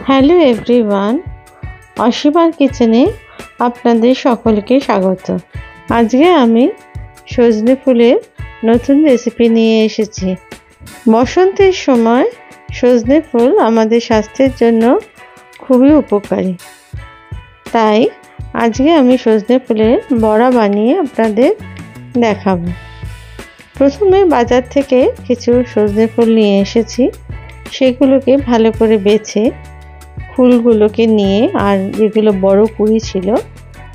Hello everyone, অসীমার কিচেনে আপনাদের সকলকে স্বাগত। আজকে আমি সজনে ফুলের নতুন রেসিপি নিয়ে এসেছি। বসন্তের সময় সজনে ফুল আমাদের স্বাস্থ্যের জন্য খুবই উপকারী, তাই আজকে আমি সজনে ফুলের বড়া বানিয়ে আপনাদের দেখাবো। প্রথমে বাজার থেকে কিছু সজনে ফুল নিয়ে এসেছি, সেগুলোকে ভালো করে বেছে ফুলগুলোকে নিয়ে আর যেগুলো বড় কুঁড়ি ছিল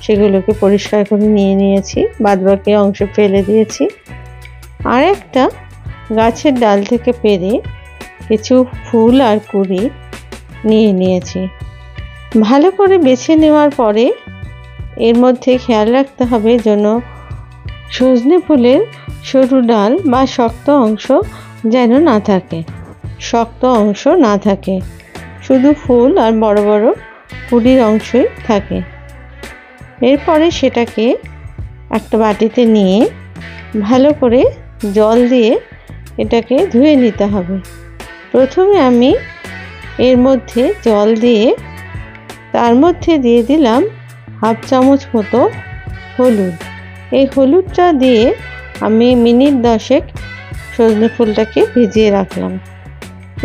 সেগুলোকে পরিষ্কার করে নিয়েছি, বাদবাকি অংশ ফেলে দিয়েছি। আর একটা গাছের ডাল থেকে পেড়ে কিছু ফুল আর কুঁড়ি নিয়েছি। ভালো করে বেছে নেওয়ার পরে এর মধ্যে খেয়াল রাখতে হবে যেন সজনে ফুলের সরু ডাল বা শক্ত অংশ যেন না থাকে, শুধু ফুল আর বড় বড় কুঁড়ির অংশই থাকে। এরপরে সেটাকে একটা বাটিতে নিয়ে ভালো করে জল দিয়ে এটাকে ধুয়ে নিতে হবে। প্রথমে আমি এর মধ্যে জল দিয়ে তার মধ্যে দিয়ে দিলাম 1/2 চামচ মতো হলুদ। এই হলুদটা দিয়ে আমি মিনিট 10 সজনে ফুলটাকে ভিজিয়ে রাখলাম।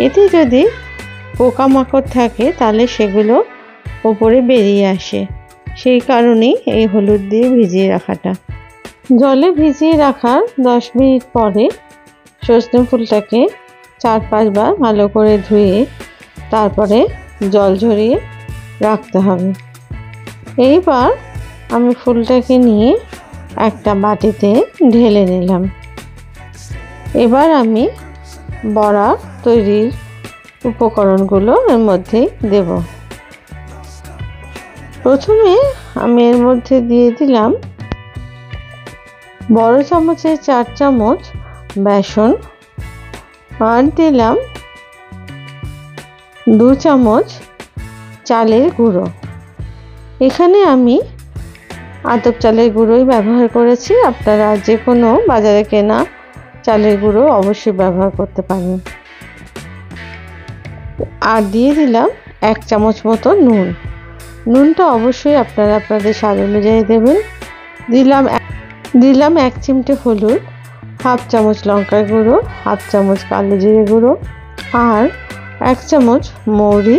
এতে যদি পোকামাকড় থাকে তাহলে সেগুলো ওপরে বেরিয়ে আসে, সেই কারণেই এই হলুদ দিয়ে ভিজিয়ে রাখাটা। জলে ভিজিয়ে রাখার 10 মিনিট পরে সজনে ফুলটাকে 4-5 বার ভালো করে ধুয়ে তারপরে জল ঝরিয়ে রাখতে হবে। এইবার আমি ফুলটাকে নিয়ে একটা বাটিতে ঢেলে নিলাম। এবার আমি বড়া তৈরির উপকরণগুলো এর মধ্যে দেব। প্রথমে আমি এর মধ্যে দিয়ে দিলাম বড় চামচের 4 চামচ বেসন, আর দিলাম 2 চামচ চালের গুঁড়ো। এখানে আমি আতপ চালের গুঁড়োই ব্যবহার করেছি, আপনারা যে কোনো বাজারে কেনা চালের গুঁড়ো অবশ্যই ব্যবহার করতে পারেন। আর দিয়ে দিলাম 1 চামচ মতো নুন। নুনটা অবশ্যই আপনারা আপনাদের স্বাদ অনুযায়ী দেবেন। দিলাম 1 চিমটে হলুদ, 1/2 চামচ লঙ্কার গুঁড়ো, 1/2 চামচ কালো জিরে গুঁড়ো আর 1 চামচ মৌরি।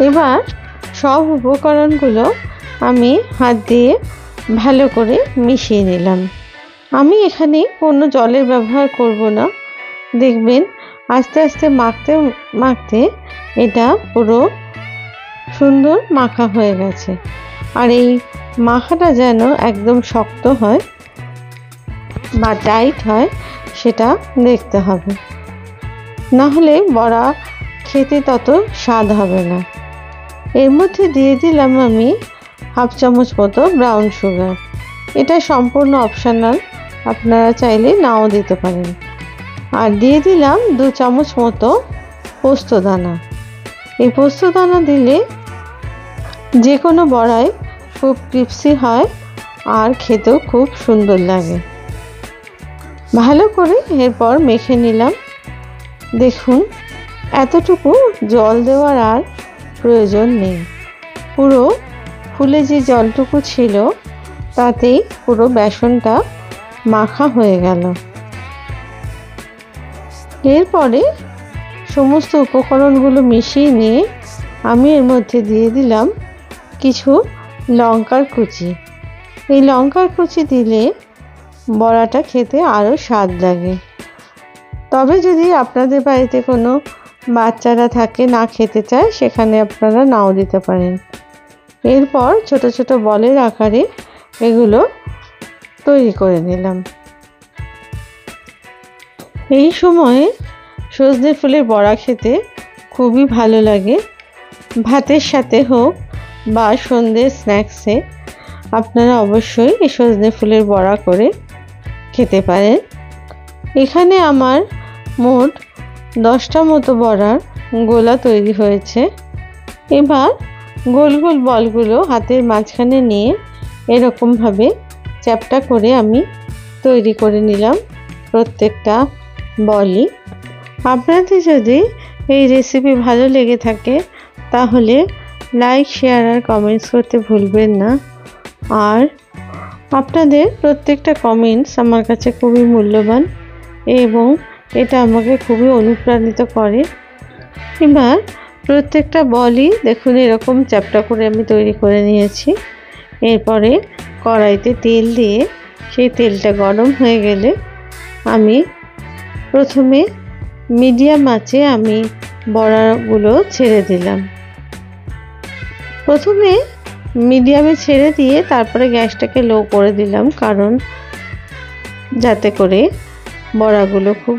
এবার সব উপকরণগুলো আমি হাত দিয়ে ভালো করে মিশিয়ে নিলাম। আমি এখানে কোনো জলের ব্যবহার করব না। দেখবেন আস্তে আস্তে মাখতে এটা পুরো সুন্দর মাখা হয়ে গেছে। আর এই মাখাটা যেন একদম শক্ত হয় বা টাইট হয় সেটা দেখতে হবে, না হলে বড়া খেতে তত স্বাদ হবে না। এর মধ্যে দিয়ে দিলাম আমি 1/2 চামচ মতো ব্রাউন সুগার। এটা সম্পূর্ণ অপশনাল, আপনারা চাইলে নাও দিতে পারেন। আর দিয়ে দিলাম 2 চামচ মতো পোস্তদানা। এই পোস্তদানা দিলে যে কোনো বড়াই খুব ক্রিস্পি হয় আর খেতেও খুব সুন্দর লাগে। ভালো করে এরপর মেখে নিলাম। দেখুন, এতটুকু জল দেওয়ার আর প্রয়োজন নেই। পুরো ফুলে যে জলটুকু ছিল তাতেই পুরো বেসনটা মাখা হয়ে গেল। এরপরে সমস্ত উপকরণগুলো মিশিয়ে নিয়ে আমি এর মধ্যে দিয়ে দিলাম কিছু লঙ্কার কুচি। এই লঙ্কার কুচি দিলে বড়াটা খেতে আরও স্বাদ লাগে। তবে যদি আপনাদের বাড়িতে কোনো বাচ্চারা থাকে না খেতে চায়, সেখানে আপনারা নাও দিতে পারেন। এরপর ছোট ছোট বলের আকারে এগুলো তৈরি করে নিলাম। এই সময়ে সজনে ফুলের বড়া খেতে খুবই ভালো লাগে। ভাতের সাথে হোক বা সন্ধ্যের স্ন্যাক্সে আপনারা অবশ্যই এই সজনে ফুলের বড়া করে খেতে পারেন। এখানে আমার মোট 10টা মতো বড়ার গোলা তৈরি হয়েছে। এবার গোল গোল বলগুলো হাতের মাঝখানে নিয়ে এরকমভাবে চ্যাপ্টা করে আমি তৈরি করে নিলাম প্রত্যেকটা বলই। আপনাদের যদি এই রেসিপি ভালো লেগে থাকে তাহলে লাইক, শেয়ার আর কমেন্টস করতে ভুলবেন না। আর আপনাদের প্রত্যেকটা কমেন্টস আমার কাছে খুবই মূল্যবান এবং এটা আমাকে খুবই অনুপ্রাণিত করে। এবার প্রত্যেকটা বলই দেখুন এরকম চ্যাপ্টা করে আমি তৈরি করে নিয়েছি। এরপরে কড়াইতে তেল দিয়ে সেই তেলটা গরম হয়ে গেলে আমি প্রথমে মিডিয়াম আঁচে আমি বড়াগুলো ছেড়ে দিলাম। প্রথমে মিডিয়ামে ছেড়ে দিয়ে তারপরে গ্যাসটাকে লো করে দিলাম, কারণ যাতে করে বড়াগুলো খুব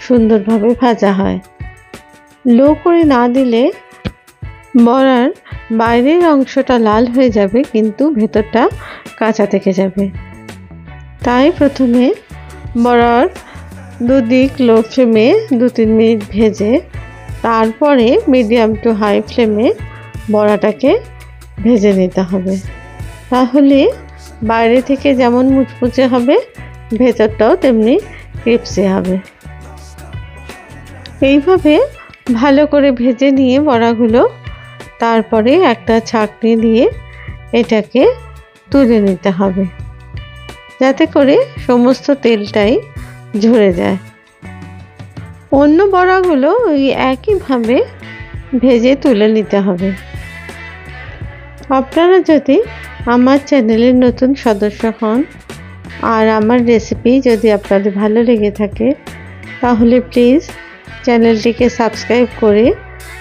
সুন্দরভাবে ভাজা হয়। লো করে না দিলে বড়ার বাইরের অংশটা লাল হয়ে যাবে কিন্তু ভেতরটা কাঁচা থেকে যাবে। তাই প্রথমে বড়ার দুদিক লো ফ্লেমে 2-3 মিনিট ভেজে তারপরে মিডিয়াম টু হাই ফ্লেমে বড়াটাকে ভেজে নিতে হবে। তাহলে বাইরে থেকে যেমন মুচমুচে হবে ভেতরটাও তেমনি ক্রিপসি হবে। এইভাবে ভালো করে ভেজে নিয়ে বড়াগুলো তারপরে একটা ছাঁকনি দিয়ে এটাকে তুলে নিতে হবে, যাতে করে সমস্ত তেলটাই ঝরে যায়। অন্য বড়াগুলো ওই একইভাবে ভেজে তুলে নিতে হবে। আপনারা যদি আমার চ্যানেলের নতুন সদস্য হন আর আমার রেসিপি যদি আপনাদের ভালো লেগে থাকে তাহলে প্লিজ চ্যানেলটিকে সাবস্ক্রাইব করে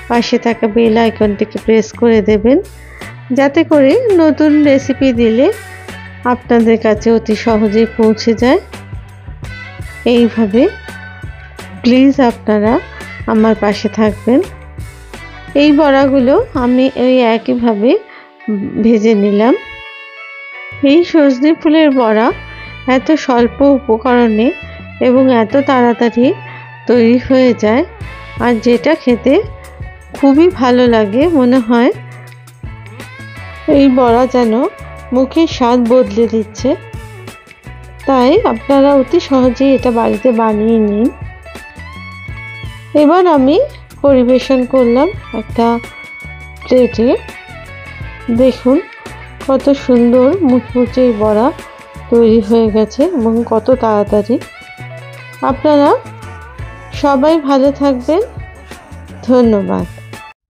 পাশে থাকা বেল আইকনটিকে প্রেস করে দেবেন, যাতে করে নতুন রেসিপি দিলে আপনাদের কাছে অতি সহজেই পৌঁছে যায়। এইভাবে প্লিজ আপনারা আমার পাশে থাকবেন। এই বড়াগুলো আমি ওই একইভাবে ভেজে নিলাম। এই সজনে ফুলের বড়া এত স্বল্প উপকরণে এবং এত তাড়াতাড়ি তৈরি হয়ে যায়, আর যেটা খেতে খুবই ভালো লাগে। মনে হয় এই বড়া যেন মুখের স্বাদ বদলে দিচ্ছে। তাই আপনারা অতি সহজেই এটা বাড়িতে বানিয়ে নিন। এবার আমি পরিবেশন করলাম একটা প্লেটে। দেখুন কত সুন্দর মুচমুচে বড়া তৈরি হয়ে গেছে এবং কত তাড়াতাড়ি। আপনারা সবাই ভালো থাকবেন। ধন্যবাদ।